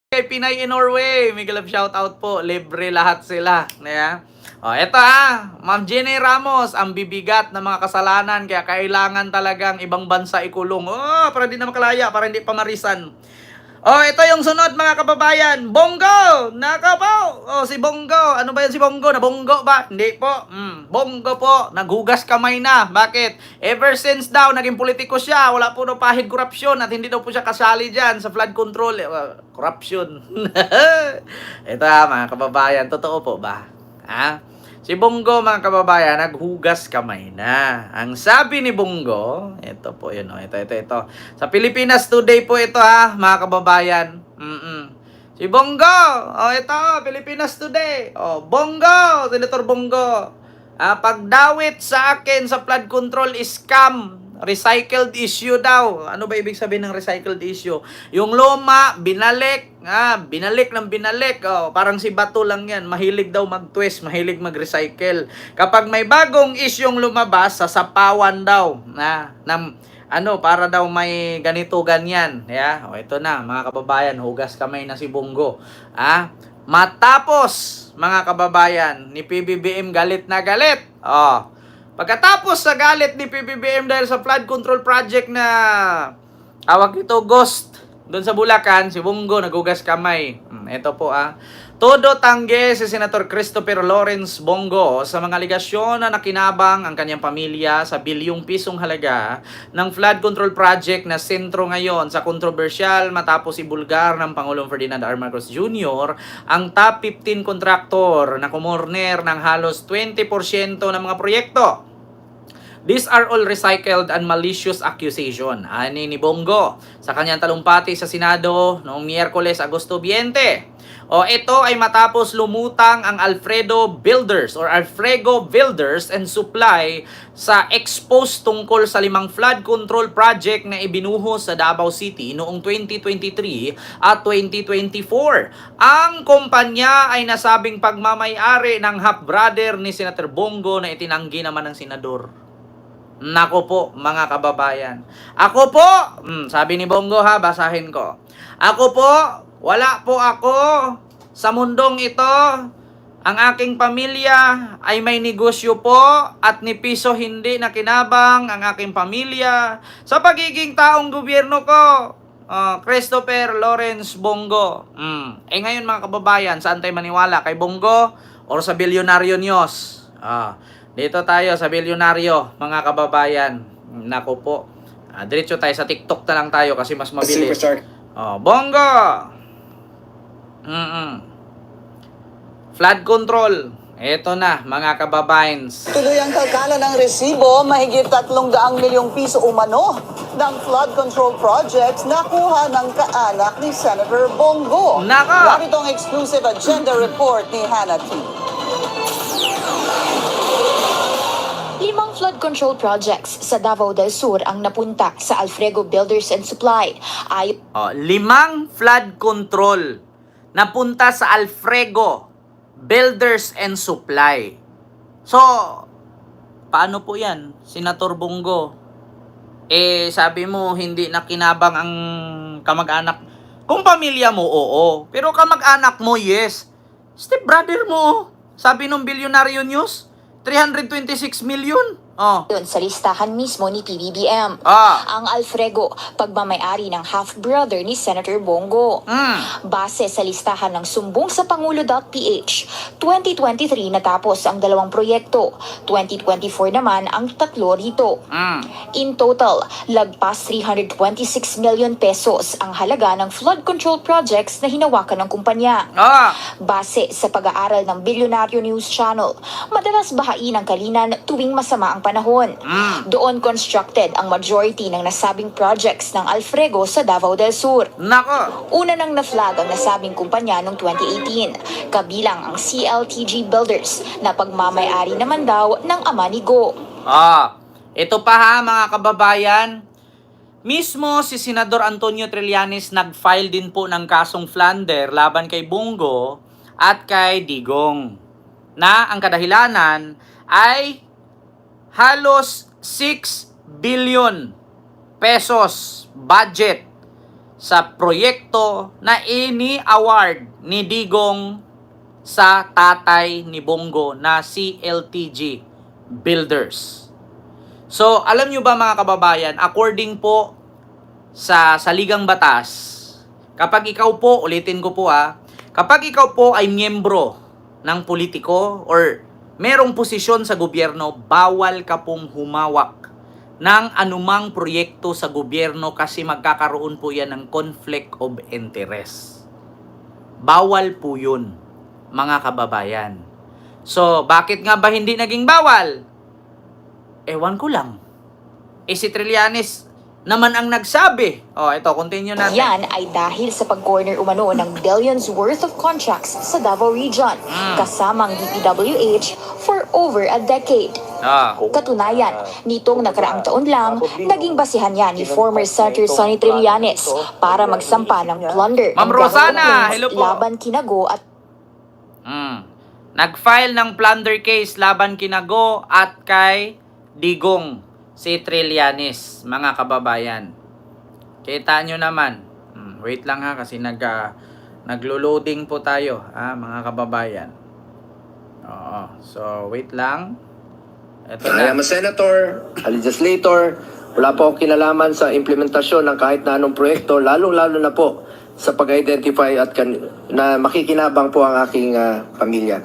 Kay Pinay in Norway, Mega Love shoutout po. Libre lahat sila. Yeah. Eto Ma'am Jenny Ramos, ang bibigat ng mga kasalanan kaya kailangan talagang ibang bansa ikulong. Para di na makalaya, para hindi pa marisan. Ito yung sunod mga kababayan. Bongo! Naka po! Si Bongo. Ano ba yan si Bongo? Nabonggo ba? Hindi po. Bongo po. Naghugas kamay na. Bakit? Ever since daw, naging politiko siya. Wala po daw pahid korupsyon at hindi daw po siya kasali dyan sa flood control. Corruption. Ito mga kababayan. Totoo po ba? Si Bongo mga kababayan, naghugas kamay na. Ang sabi ni Bongo, ito po yun, ito. Sa Pilipinas Today po ito mga kababayan. Si Bongo, ito, Pilipinas Today. Bongo, Senator Bongo. Pagdawit sa akin sa flood control is scam. Recycled issue daw. Ano ba ibig sabihin ng recycled issue? Yung luma, binalik. Binalik ng binalik. Parang si Bato lang yan. Mahilig daw mag-twist, mahilig mag-recycle. Kapag may bagong isyong lumabas, sasapawan daw. Para daw may ganito, ganyan. Ito na, mga kababayan, hugas kamay na si Bongo. Matapos, mga kababayan, ni PBBM galit na galit. Pagkatapos sa galit ni PBBM dahil sa flood control project na awag ito Ghost doon sa Bulacan, si Bongo naghugas kamay. Ito po Todo tangge si Senator Christopher Lawrence Bongo sa mga aligasyon na nakinabang ang kanyang pamilya sa bilyong pisong halaga ng flood control project na sentro ngayon sa kontrobersyal matapos ibulgar ng Pangulong Ferdinand R. Marcos Jr. ang top 15 kontraktor na kumorner ng halos 20% ng mga proyekto. These are all recycled and malicious accusation. Ani ni Bongo sa kanyang talumpati sa Senado noong Miyerkules, Agosto 20. Ito ay matapos lumutang ang Alfredo Builders and Supply sa expose tungkol sa 5 flood control project na ibinuhos sa Davao City noong 2023 at 2024. Ang kumpanya ay nasabing pagmamay-ari ng half-brother ni Senator Bongo na itinanggi naman ng senador. Nako po, mga kababayan. Ako po, sabi ni Bongo basahin ko. Ako po, wala po ako sa mundong ito. Ang aking pamilya ay may negosyo po at ni piso hindi nakinabang ang aking pamilya sa pagiging taong gobyerno ko. Christopher Lawrence Bongo. Ngayon mga kababayan, saan tayo maniwala? Kay Bongo or sa Bilyonaryo News? Dito tayo sa Bilyonaryo, mga kababayan. Nako po. Diretso tayo sa TikTok na lang tayo kasi mas mabilis. Bongo! Flood control. Ito na, mga kababayan. Tuloy ang kalkala ng resibo, mahigit 300 milyong piso umano ng flood control projects nakuha ng kaanak ni Senator Bongo. Narito ang exclusive agenda report ni Hannah T. 5 flood control projects sa Davao del Sur ang napunta sa Alfredo Builders and Supply. 5 flood control napunta sa Alfredo Builders and Supply. So, paano po yan, Senator Bongo? Sabi mo, hindi nakinabang ang kamag-anak. Kung pamilya mo, oo. Pero kamag-anak mo, yes. Step brother mo, sabi nung Bilyonaryo News, 326 million. Yun sa listahan mismo ni PBBM. Ang Alfredo, pagmamayari ng half-brother ni Senator Bongo. Base sa listahan ng sumbong sa Pangulo.ph, 2023 natapos ang 2 proyekto. 2024 naman ang 3 rito. In total, lagpas 326 million pesos ang halaga ng flood control projects na hinawakan ng kumpanya. Base sa pag-aaral ng Bilyonaryo News Channel, madalas bahain ang kalinan tuwing masama ang panahon. Doon constructed ang majority ng nasabing projects ng Alfredo sa Davao del Sur. Una nang na-flag ang nasabing kumpanya noong 2018, kabilang ang CLTG Builders na pagmamay-ari naman daw ng ama ni Go. Ito pa mga kababayan. Mismo si Senador Antonio Trillanes nag-file din po ng kasong Flander laban kay Bongo at kay Digong, na ang kadahilanan ay halos 6 billion pesos budget sa proyekto na ini-award ni Digong sa tatay ni Bongo na si LTG Builders. So, alam nyo ba mga kababayan, according po sa saligang batas, kapag ikaw po, ulitin ko po kapag ikaw po ay miyembro ng politiko or merong posisyon sa gobyerno, bawal ka pong humawak ng anumang proyekto sa gobyerno kasi magkakaroon po yan ng conflict of interest. Bawal po yun, mga kababayan. So, bakit nga ba hindi naging bawal? Ewan ko lang. Si Trillanes naman ang nagsabi. Ito, continue natin. Yan ay dahil sa pag-corner umano ng billions worth of contracts sa Davao Region, kasamang DPWH for over a decade. Katunayan, nitong nakaraang taon lang, naging basihan niya ni former Senator Sonny Trillanes para magsampa ng plunder Ma'am ng Rosana, hello po. laban Kinago at Nag-file ng plunder case laban Kinago at kay Digong si Trillanes, mga kababayan. Kita nyo naman. Wait lang kasi naglo-loading po tayo, mga kababayan. So, wait lang. Ito I na. am a senator, a legislator. Wala po akong kinalaman sa implementasyon ng kahit na anong proyekto, lalong-lalo na po sa pag-identify at na makikinabang po ang aking pamilya.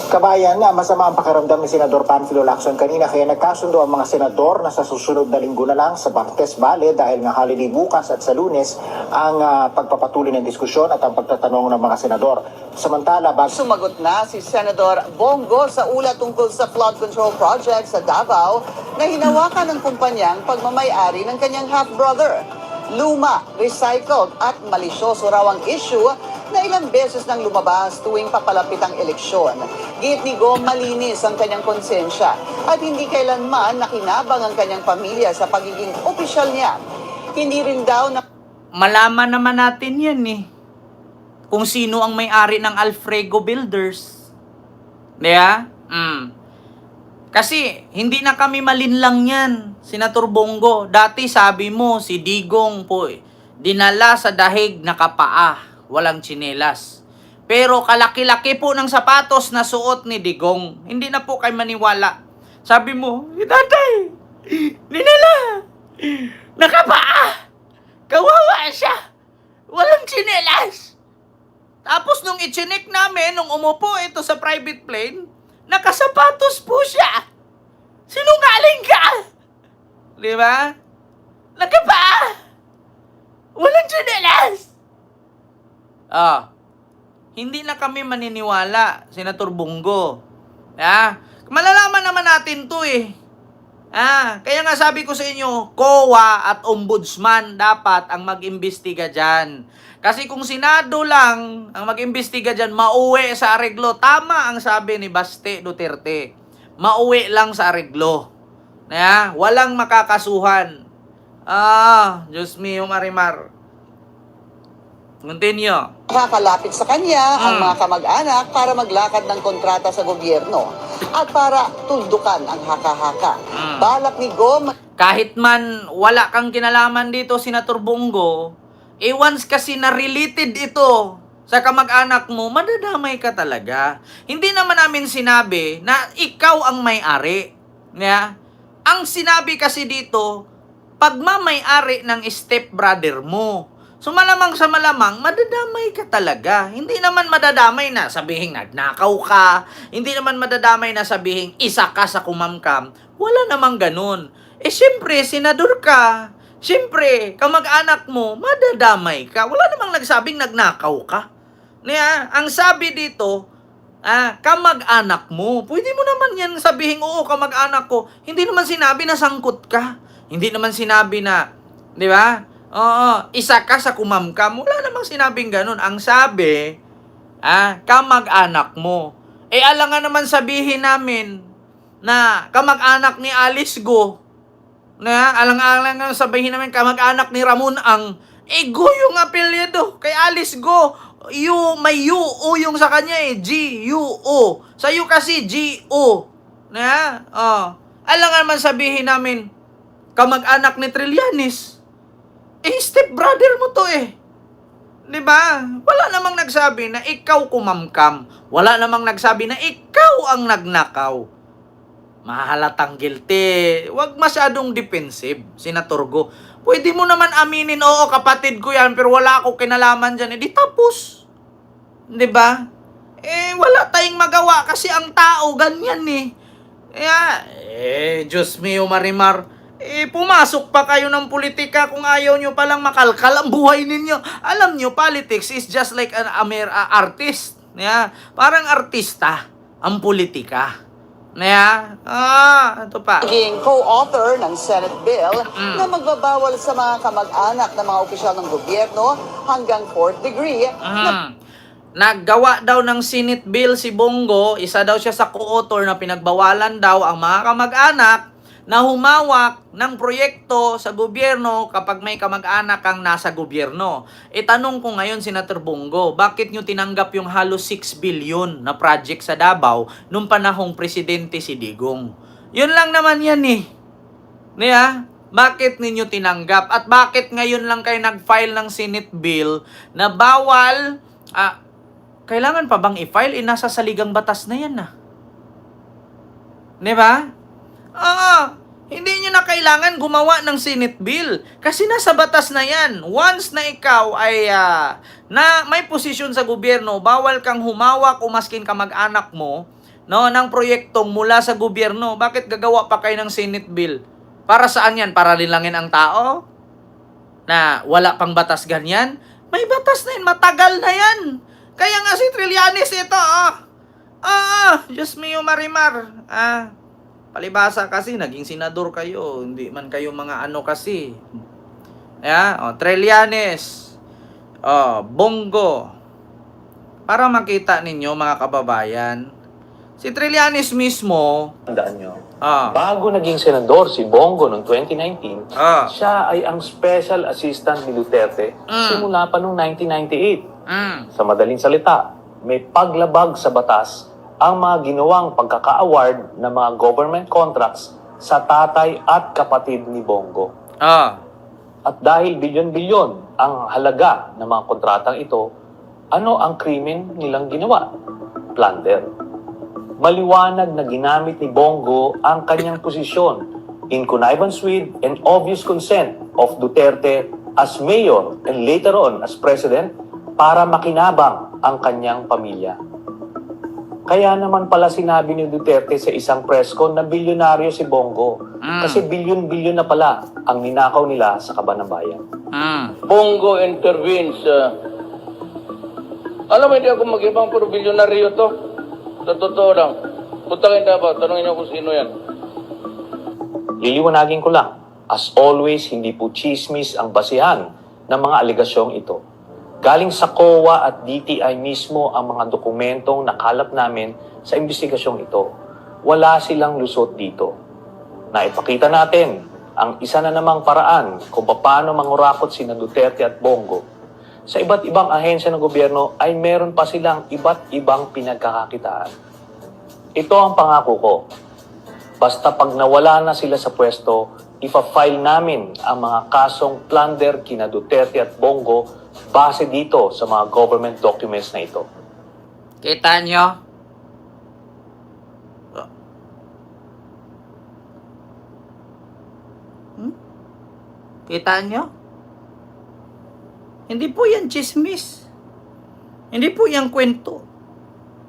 Kabayan, masama ang pakiramdam ni Senador Panfilo Lacson kanina kaya nagkasundo ang mga senador na sa susunod na linggo na lang sa Martes Valley dahil nga holiday bukas at sa Lunes ang pagpapatuloy ng diskusyon at ang pagtatanong ng mga senador. Samantala, Sumagot na si Senador Bongo sa ulat tungkol sa flood control project sa Davao na hinawakan ng kumpanyang pagmamayari ng kanyang half-brother. Luma, recycled at malisyoso raw ang issue na ilang beses nang lumabas tuwing papalapit ang eleksyon. Giit ni Go, malinis ang kanyang konsensya at hindi kailanman nakinabang ang kanyang pamilya sa pagiging opisyal niya. Hindi rin daw na Malaman naman natin yan kung sino ang may-ari ng Alfrego Builders. Diba? Kasi hindi na kami malinlang yan, Senator Bongo. Dati sabi mo, si Digong po dinala sa dahig na kapaa, walang tsinelas. Pero kalaki-laki po ng sapatos na suot ni Digong. Hindi na po kayo maniwala. Sabi mo, tatay, dinala, nakapaa, kawawa siya, walang tsinelas. Tapos nung ichinik namin, nung umupo ito sa private plane, nakasapatos po siya. Sinungaling ka! Di ba? Nakapaa! Walang tsinelas! Hindi na kami maniniwala, Senator Bongo. Malalaman naman natin to kaya nga sabi ko sa inyo, COA at Ombudsman dapat ang mag-imbestiga dyan. Kasi kung Senado lang ang mag-imbestiga dyan, mauwi sa areglo. Tama ang sabi ni Baste Duterte. Mauwi lang sa areglo. Walang makakasuhan. Diyos mio, Marimar. Continue. nakakalapit sa kanya ang mga kamag-anak para maglakad ng kontrata sa gobyerno at para tuldukan ang haka-haka. Balak ni Go Kahit man wala kang kinalaman dito, Senator Bongo, once kasi na related ito sa kamag-anak mo, madadamay ka talaga. Hindi naman namin sinabi na ikaw ang may-ari. Ang sinabi kasi dito, pagmamay-ari ng stepbrother mo. So malamang sa malamang, madadamay ka talaga. Hindi naman madadamay na sabihin nagnakaw ka. Hindi naman madadamay na sabihin isa ka sa kumamkam. Wala namang ganun. Siyempre, senador ka. Siyempre, kamag-anak mo, madadamay ka. Wala namang nagsabing nagnakaw ka. Ang sabi dito, kamag-anak mo. Pwede mo naman yan sabihin, oo, kamag-anak ko. Hindi naman sinabi na sangkot ka. Hindi naman sinabi na, di ba? Oo, isa ka sa kumamkam. Wala namang sinabing ganun. Ang sabi, kamag-anak mo. Alang nga naman sabihin namin na kamag-anak ni Alice Go. Alang-alang nga sabihin namin kamag-anak ni Ramon Ang. Go yung apelyido kay Alice Go. May U-O yung sa kanya G-U-O. Sa iyo kasi G-O. Alang nga naman sabihin namin kamag-anak ni Trillanes. Step brother mo to eh. 'Di ba? Wala namang nagsabi na ikaw kumamkam. Wala namang nagsabi na ikaw ang nagnakaw. Mahalatang guilty. Huwag masyadong defensive, Senator Go. Pwede mo naman aminin, oo, kapatid ko yan, pero wala ako kinalaman dyan. Di tapos. 'Di ba? Wala tayong magawa kasi ang tao ganyan eh. Diyos mio Marimar. Pumasok pa kayo ng politika kung ayaw nyo palang makalkal ang buhay ninyo. Alam nyo, politics is just like an artist. Parang artista ang politika. Ito pa. Naging co-author ng Senate bill na magbabawal sa mga kamag-anak ng mga opisyal ng gobyerno hanggang 4th degree. Naggawa daw ng Senate bill si Bongo, isa daw siya sa co-author na pinagbawalan daw ang mga kamag-anak na humawak ng proyekto sa gobyerno kapag may kamag-anak kang nasa gobyerno. Tanong ko ngayon, Senator Bongo, bakit nyo tinanggap yung halos 6 billion na project sa Davao nung panahong presidente si Digong? Yun lang naman yan eh. Bakit ninyo tinanggap? At bakit ngayon lang kayo nag-file ng Senate bill na bawal, kailangan pa bang i-file? Nasa saligang batas na yan na. Diba? Hindi nyo na kailangan gumawa ng Senate bill. Kasi nasa batas na yan. Once na ikaw ay na may posisyon sa gobyerno, bawal kang humawak o maskin kamag-anak mo ng proyektong mula sa gobyerno. Bakit gagawa pa kayo ng Senate bill? Para saan yan? Para linangin ang tao? Na wala pang batas ganyan? May batas na yan. Matagal na yan. Kaya nga si Trillanes ito. Diyos mio Marimar. Palibasa kasi, naging senador kayo. Hindi man kayo mga ano kasi. Trillanes. Bongo. Para makita ninyo, mga kababayan, si Trillanes mismo, Tandaan nyo, bago naging senador si Bongo noong 2019, siya ay ang special assistant ni Duterte simula pa noong 1998. Sa madaling salita, may paglabag sa batas ang mga ginawang pagkaka-award ng mga government contracts sa tatay at kapatid ni Bongo. At dahil bilyon-bilyon ang halaga ng mga kontratang ito, ano ang krimen nilang ginawa? Plunder. Maliwanag na ginamit ni Bongo ang kanyang posisyon in connivance with and obvious consent of Duterte as mayor and later on as president para makinabang ang kanyang pamilya. Kaya naman pala sinabi ni Duterte sa isang press con na bilyonaryo si Bongo. Kasi bilyon-bilyon na pala ang ninakaw nila sa Kaban ng Bayan. Bongo intervenes. Alam mo, hindi ako mag-ibang pero bilyonaryo to. Sa totoo lang. Punta kayo dapat, tanongin niyo kung sino yan. Liliwanagin ko lang, as always, hindi po chismis ang basihan ng mga alegasyong ito. Galing sa COA at DTI mismo ang mga dokumentong nakalap namin sa investigasyong ito. Wala silang lusot dito. Naipakita natin ang isa na namang paraan kung paano mangurakot sina Duterte at Bongo. Sa iba't ibang ahensya ng gobyerno ay meron pa silang iba't ibang pinagkakakitaan. Ito ang pangako ko. Basta pag nawala na sila sa pwesto, ipa-file namin ang mga kasong plunder kina Duterte at Bongo base dito sa mga government documents na ito. Kita nyo? Kita nyo? Hindi po yan chismis. Hindi po yan kwento.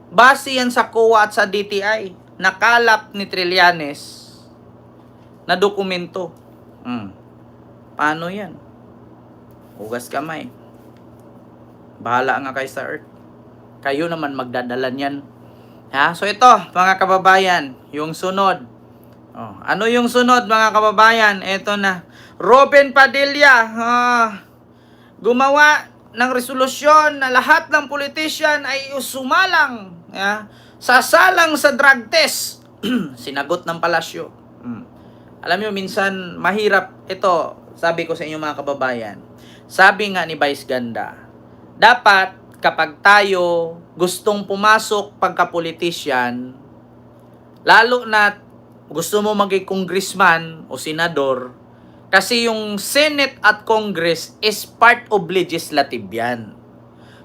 Base yan sa COA at sa DTI. Nakalap ni Trillanes na dokumento. Paano yan? Hugas kamay. Bahala nga kayo sa earth. Kayo naman magdadala niyan. So ito, mga kababayan, yung sunod. Ano yung sunod, mga kababayan? Ito na. Robin Padilla, gumawa ng resolusyon na lahat ng politician ay sumalang, sasalang sa drug test. Sinagot ng palasyo. Alam nyo, minsan mahirap. Ito, sabi ko sa inyo mga kababayan. Sabi nga ni Vice Ganda, dapat kapag tayo gustong pumasok pagka-politician, lalo na gusto mo maging congressman o senador, Kasi yung Senate at Congress is part of legislative yan.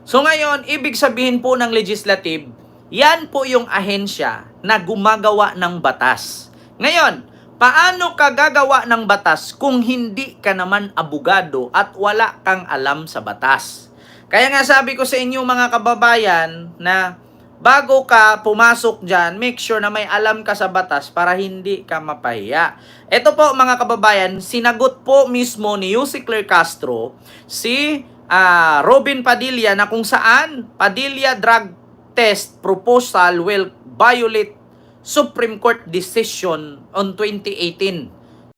So ngayon, ibig sabihin po ng legislative, yan po yung ahensya na gumagawa ng batas. Ngayon, paano ka gagawa ng batas kung hindi ka naman abogado at wala kang alam sa batas? Kaya nga sabi ko sa inyo mga kababayan na bago ka pumasok dyan, make sure na may alam ka sa batas para hindi ka mapahiya. Ito po mga kababayan, sinagot po mismo ni Yussi Claire Castro si Robin Padilla na kung saan Padilla drug test proposal will violate Supreme Court decision on 2018.